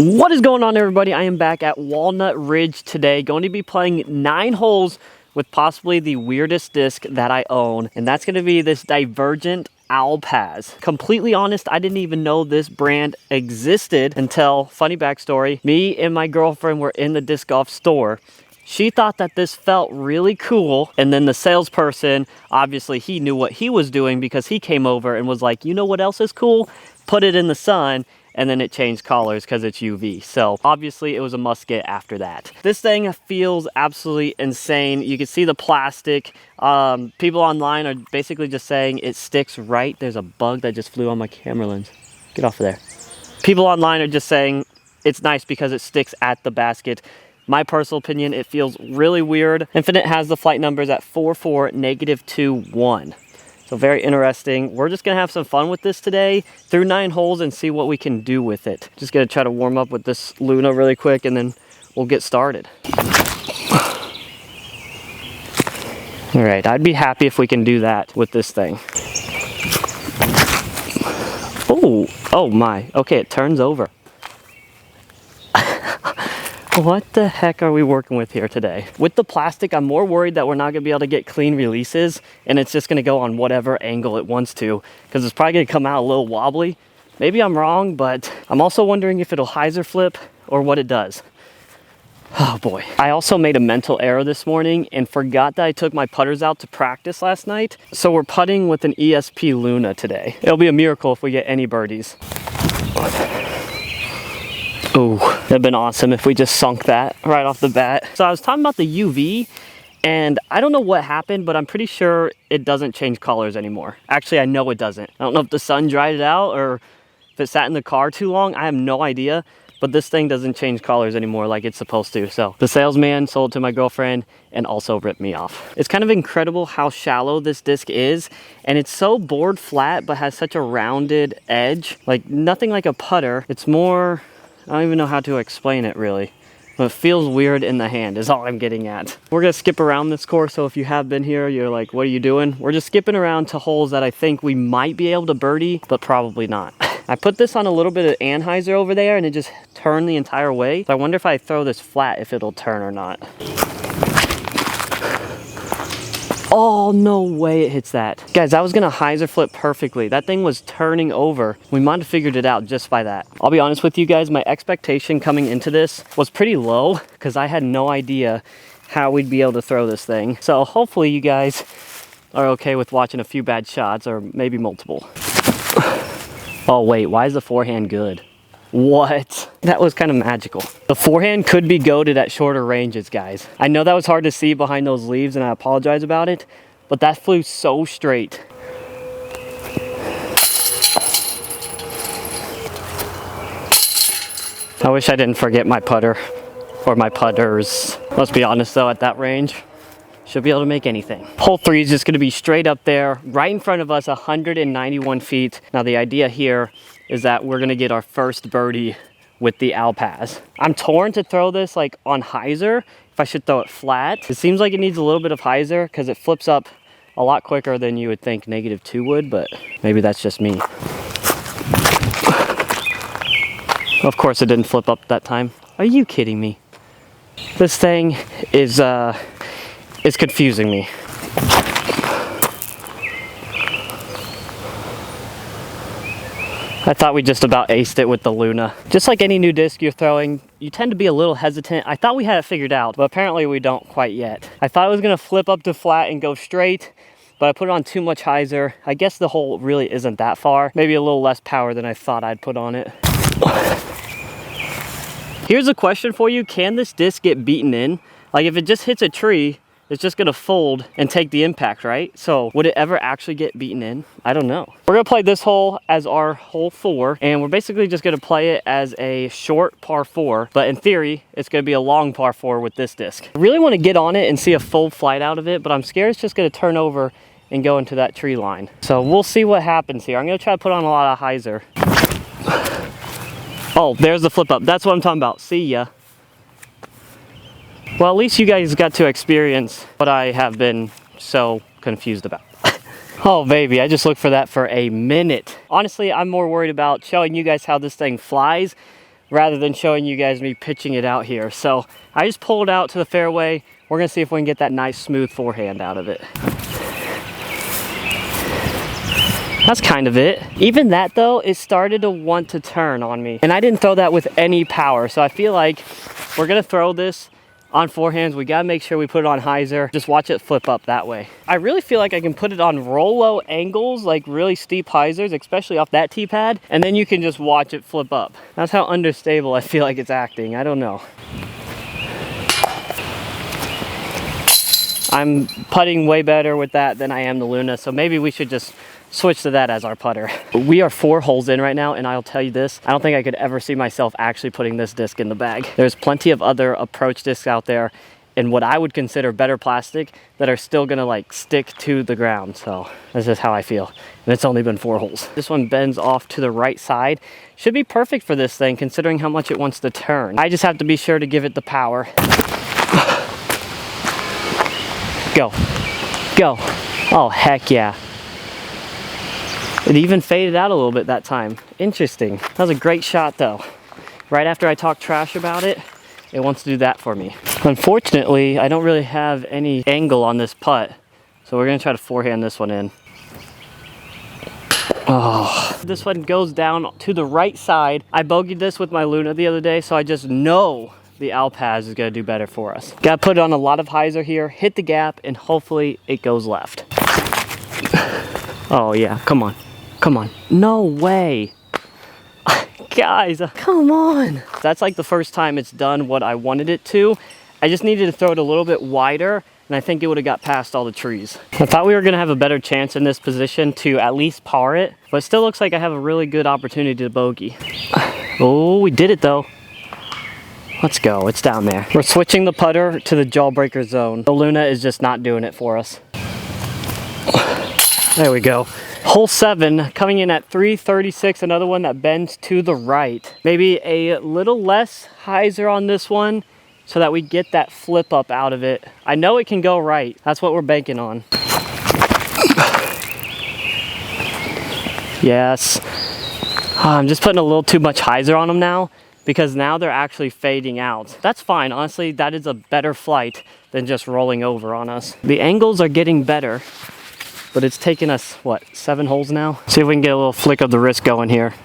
What is going on, everybody? I am back at Walnut Ridge today, going to be playing 9 holes with possibly the weirdest disc that I own, and that's going to be this Divergent Alpaz. Completely honest, I didn't even know this brand existed until, funny backstory, me and my girlfriend were in the disc golf store. She thought that this felt really cool, and then the salesperson, obviously he knew what he was doing because he came over and was like, you know what else is cool? Put it in the sun. And then it changed colors because it's UV. So obviously it was a must get after that. This thing feels absolutely insane. You can see the plastic. People online are basically just saying it sticks right. There's a bug that just flew on my camera lens. Get off of there. People online are just saying it's nice because it sticks at the basket. My personal opinion, it feels really weird. Infinite has the flight numbers at 44, -21. So very interesting. We're just gonna have some fun with this today through 9 holes and see what we can do with it. Just gonna try to warm up with this Luna really quick and then we'll get started. All right, I'd be happy if we can do that with this thing. Oh my, okay, it turns over. What the heck are we working with here today? With the plastic, I'm more worried that we're not gonna be able to get clean releases and it's just gonna go on whatever angle it wants to, because it's probably gonna come out a little wobbly. Maybe I'm wrong, but I'm also wondering if it'll hyzer flip or what it does. Oh boy. I also made a mental error this morning and forgot that I took my putters out to practice last night. So we're putting with an ESP Luna today. It'll be a miracle if we get any birdies. Oh, that'd been awesome if we just sunk that right off the bat. So I was talking about the UV, and I don't know what happened, but I'm pretty sure it doesn't change colors anymore. Actually, I know it doesn't. I don't know if the sun dried it out or if it sat in the car too long. I have no idea, but this thing doesn't change colors anymore like it's supposed to. So the salesman sold to my girlfriend and also ripped me off. It's kind of incredible how shallow this disc is, and it's so board flat but has such a rounded edge. Like nothing like a putter. It's more, I don't even know how to explain it really, but it feels weird in the hand is all I'm getting at. We're gonna skip around this course, so if you have been here, you're like, what are you doing? We're just skipping around to holes that I think we might be able to birdie, but probably not. I put this on a little bit of anhyzer over there and it just turned the entire way. So I wonder if I throw this flat, if it'll turn or not. Oh, no way it hits that. Guys, I was gonna hyzer flip perfectly. That thing was turning over. We might have figured it out just by that. I'll be honest with you guys, my expectation coming into this was pretty low because I had no idea how we'd be able to throw this thing. So hopefully you guys are okay with watching a few bad shots or maybe multiple. Oh wait, why is the forehand good? What? That was kind of magical. The forehand could be goated at shorter ranges, guys. I know that was hard to see behind those leaves and I apologize about it, but that flew so straight. I wish I didn't forget my putter or my putters. Let's be honest though, at that range, should be able to make anything. Hole 3 is just gonna be straight up there, right in front of us, 191 feet. Now the idea here is that we're gonna get our first birdie with the Alpaz. I'm torn to throw this like on hyzer, if I should throw it flat. It seems like it needs a little bit of hyzer because it flips up a lot quicker than you would think -2 would, but maybe that's just me. Of course it didn't flip up that time. Are you kidding me? This thing is confusing me. I thought we just about aced it with the Luna. Just like any new disc you're throwing, you tend to be a little hesitant. I thought we had it figured out, but apparently we don't quite yet. I thought it was gonna flip up to flat and go straight, but I put on too much hyzer. I guess the hole really isn't that far. Maybe a little less power than I thought I'd put on it. Here's a question for you. Can this disc get beaten in? Like if it just hits a tree, it's just gonna fold and take the impact, right? So would it ever actually get beaten in? I don't know. We're gonna play this hole as our hole 4, and we're basically just gonna play it as a short par 4, but in theory, it's gonna be a long par 4 with this disc. I really wanna get on it and see a full flight out of it, but I'm scared it's just gonna turn over and go into that tree line. So we'll see what happens here. I'm gonna try to put on a lot of hyzer. Oh, there's the flip up. That's what I'm talking about. See ya. Well, at least you guys got to experience what I have been so confused about. Oh baby, I just looked for that for a minute. Honestly, I'm more worried about showing you guys how this thing flies rather than showing you guys me pitching it out here. So I just pulled it out to the fairway. We're gonna see if we can get that nice smooth forehand out of it. That's kind of it. Even that though, it started to want to turn on me. And I didn't throw that with any power. So I feel like we're gonna throw this on forehands. We gotta make sure we put it on hyzer. Just watch it flip up that way. I really feel like I can put it on roll-low angles, like really steep hyzers, especially off that tee pad. And then you can just watch it flip up. That's how understable I feel like it's acting. I don't know. I'm putting way better with that than I am the Luna. So maybe we should just switch to that as our putter. We are 4 holes in right now, and I'll tell you this, I don't think I could ever see myself actually putting this disc in the bag. There's plenty of other approach discs out there in what I would consider better plastic that are still gonna like stick to the ground. So that's just how I feel. And it's only been 4 holes. This one bends off to the right side. Should be perfect for this thing considering how much it wants to turn. I just have to be sure to give it the power. Go, go. Oh, heck yeah. It even faded out a little bit that time. Interesting. That was a great shot though. Right after I talked trash about it, it wants to do that for me. Unfortunately, I don't really have any angle on this putt, so we're gonna try to forehand this one in. Oh, this one goes down to the right side. I bogeyed this with my Luna the other day, so I just know the Alpaz is gonna do better for us. Gotta put on a lot of hyzer here, hit the gap, and hopefully it goes left. Oh yeah, come on. Come on. No way. Guys, come on. That's like the first time it's done what I wanted it to. I just needed to throw it a little bit wider, and I think it would have got past all the trees. I thought we were gonna have a better chance in this position to at least par it, but it still looks like I have a really good opportunity to bogey. Oh, we did it though. Let's go, it's down there. We're switching the putter to the jawbreaker zone. The Luna is just not doing it for us. There we go. Hole 7, coming in at 336, another one that bends to the right. Maybe a little less hyzer on this one so that we get that flip up out of it. I know it can go right. That's what we're banking on. Yes. I'm just putting a little too much hyzer on them now because now they're actually fading out. That's fine. Honestly, that is a better flight than just rolling over on us. The angles are getting better. But it's taken us, what, 7 holes now? See if we can get a little flick of the wrist going here.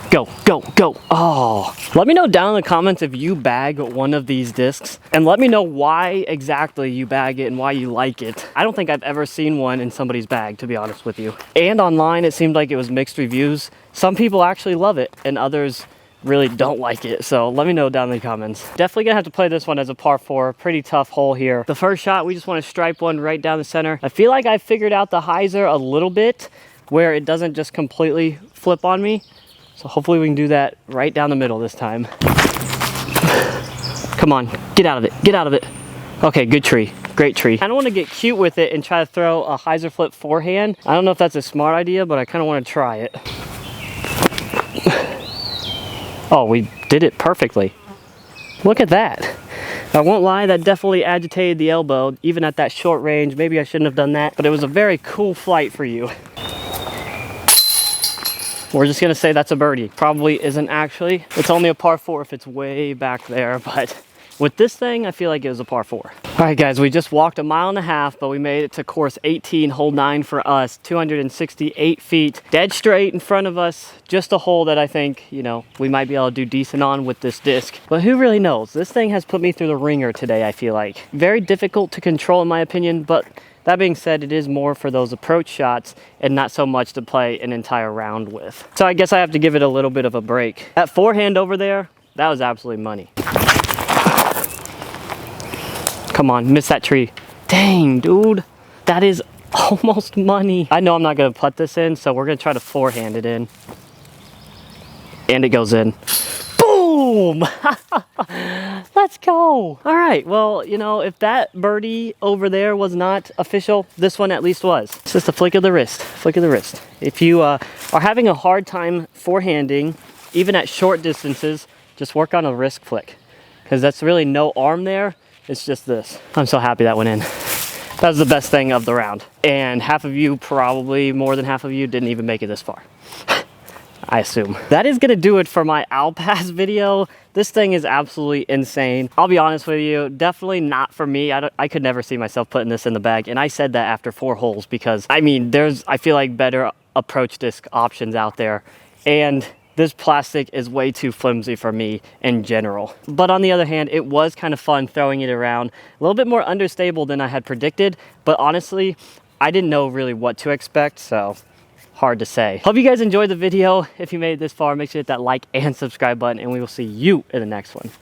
Go, go, go. Oh. Let me know down in the comments if you bag one of these discs. And let me know why exactly you bag it and why you like it. I don't think I've ever seen one in somebody's bag, to be honest with you. And online, it seemed like it was mixed reviews. Some people actually love it, and others really don't like it. So let me know down in the comments. Definitely gonna have to play this one as a par 4. Pretty tough hole here. The first shot, we just want to stripe one right down the center. I feel like I figured out the hyzer a little bit where it doesn't just completely flip on me. So hopefully we can do that right down the middle this time. Come on, get out of it, get out of it. Okay, good tree, great tree. I don't want to get cute with it and try to throw a hyzer flip forehand. I don't know if that's a smart idea, but I kind of want to try it. Oh, we did it perfectly. Look at that. I won't lie, that definitely agitated the elbow, even at that short range. Maybe I shouldn't have done that, but it was a very cool flight for you. We're just gonna say that's a birdie. Probably isn't actually. It's only a par 4 if it's way back there, but with this thing, I feel like it was a par 4. All right, guys, we just walked 1.5 miles, but we made it to course 18, hole 9 for us, 268 feet, dead straight in front of us. Just a hole that I think, you know, we might be able to do decent on with this disc. But who really knows? This thing has put me through the ringer today, I feel like. Very difficult to control in my opinion, but that being said, it is more for those approach shots and not so much to play an entire round with. So I guess I have to give it a little bit of a break. That forehand over there, that was absolutely money. Come on, miss that tree. Dang, dude. That is almost money. I know I'm not gonna putt this in, so we're gonna try to forehand it in. And it goes in. Boom! Let's go. All right, well, you know, if that birdie over there was not official, this one at least was. It's just a flick of the wrist, flick of the wrist. If you are having a hard time forehanding, even at short distances, just work on a wrist flick. Because that's really no arm there. It's just this. I'm so happy that went in. That was the best thing of the round. And half of you, probably more than half of you, didn't even make it this far. I assume. That is gonna do it for my Owl Pass video. This thing is absolutely insane. I'll be honest with you, definitely not for me. I could never see myself putting this in the bag. And I said that after 4 holes because, I mean, I feel like better approach disc options out there. And this plastic is way too flimsy for me in general. But on the other hand, it was kind of fun throwing it around. A little bit more unstable than I had predicted, but honestly, I didn't know really what to expect, so hard to say. Hope you guys enjoyed the video. If you made it this far, make sure to hit that like and subscribe button, and we will see you in the next one.